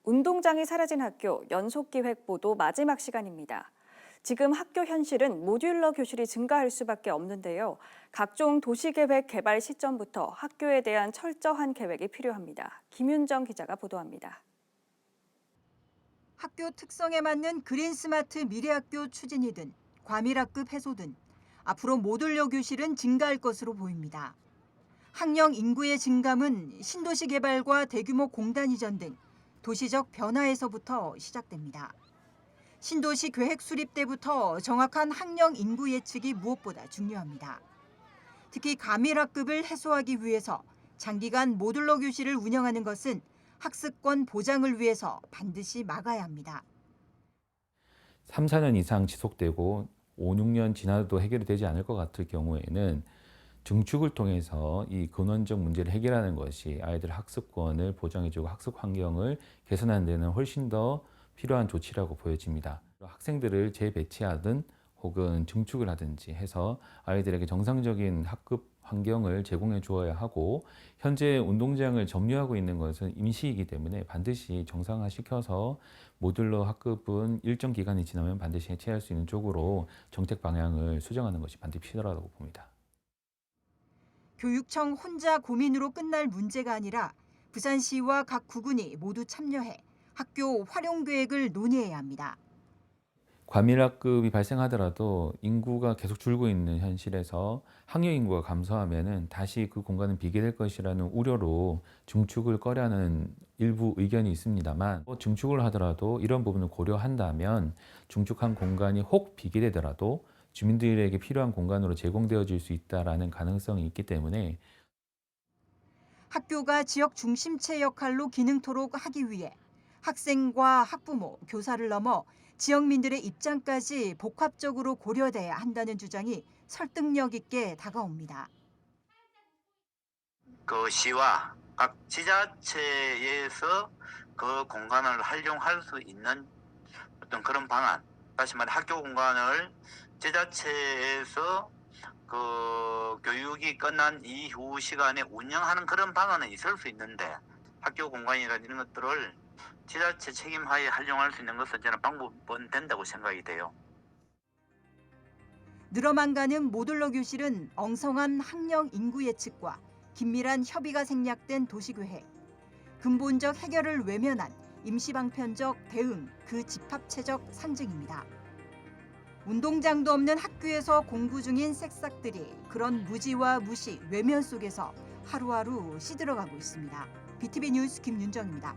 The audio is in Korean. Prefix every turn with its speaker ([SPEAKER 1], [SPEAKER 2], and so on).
[SPEAKER 1] 운동장이 사라진 학교 연속기획 보도 마지막 시간입니다. 지금 학교 현실은 모듈러 교실이 증가할 수밖에 없는데요. 각종 도시계획 개발 시점부터 학교에 대한 철저한 계획이 필요합니다. 김윤정 기자가 보도합니다.
[SPEAKER 2] 학교 특성에 맞는 그린 스마트 미래학교 추진이든 과밀학급 해소든 앞으로 모듈러 교실은 증가할 것으로 보입니다. 학령 인구의 증감은 신도시 개발과 대규모 공단 이전 등 도시적 변화에서부터 시작됩니다. 신도시 계획 수립 때부터 정확한 학령 인구 예측이 무엇보다 중요합니다. 특히 과밀학급을 해소하기 위해서 장기간 모듈러 교실을 운영하는 것은 학습권 보장을 위해서 반드시 막아야 합니다.
[SPEAKER 3] 3, 4년 이상 지속되고 5, 6년 지나도 해결이 되지 않을 것 같을 경우에는 증축을 통해서 이 근원적 문제를 해결하는 것이 아이들 학습권을 보장해주고 학습 환경을 개선하는 데는 훨씬 더 필요한 조치라고 보여집니다. 학생들을 재배치하든 혹은 증축을 하든지 해서 아이들에게 정상적인 학급 환경을 제공해 주어야 하고, 현재 운동장을 점유하고 있는 것은 임시이기 때문에 반드시 정상화시켜서 모듈러 학급은 일정 기간이 지나면 반드시 해체할 수 있는 쪽으로 정책 방향을 수정하는 것이 반드시 필요하다고 봅니다.
[SPEAKER 2] 교육청 혼자 고민으로 끝날 문제가 아니라 부산시와 각 구군이 모두 참여해 학교 활용 계획을 논의해야 합니다.
[SPEAKER 3] 과밀학급이 발생하더라도 인구가 계속 줄고 있는 현실에서 학령 인구가 감소하면은 다시 그 공간은 비게 될 것이라는 우려로 증축을 꺼려하는 일부 의견이 있습니다만, 증축을 하더라도 이런 부분을 고려한다면 증축한 공간이 혹 비게 되더라도 주민들에게 필요한 공간으로 제공되어질 수 있다라는 가능성이 있기 때문에
[SPEAKER 2] 학교가 지역 중심체 역할로 기능토록 하기 위해 학생과 학부모, 교사를 넘어 지역민들의 입장까지 복합적으로 고려돼야 한다는 주장이 설득력 있게 다가옵니다.
[SPEAKER 4] 그 시와 각 지자체에서 그 공간을 활용할 수 있는 어떤 그런 방안, 다시 말해 학교 공간을 지자체에서 그 교육이 끝난 이후 시간에 운영하는 그런 방안은 있을 수 있는데, 학교 공간이라는 이런 것들을 지자체 책임하에 활용할 수 있는 것은 저는 방법은 된다고 생각이 돼요.
[SPEAKER 2] 늘어만 가는 모듈러 교실은 엉성한 학령 인구 예측과 긴밀한 협의가 생략된 도시계획, 근본적 해결을 외면한 임시방편적 대응, 그 집합체적 상징입니다. 운동장도 없는 학교에서 공부 중인 새싹들이 그런 무지와 무시, 외면 속에서 하루하루 시들어가고 있습니다. BTV 뉴스 김윤정입니다.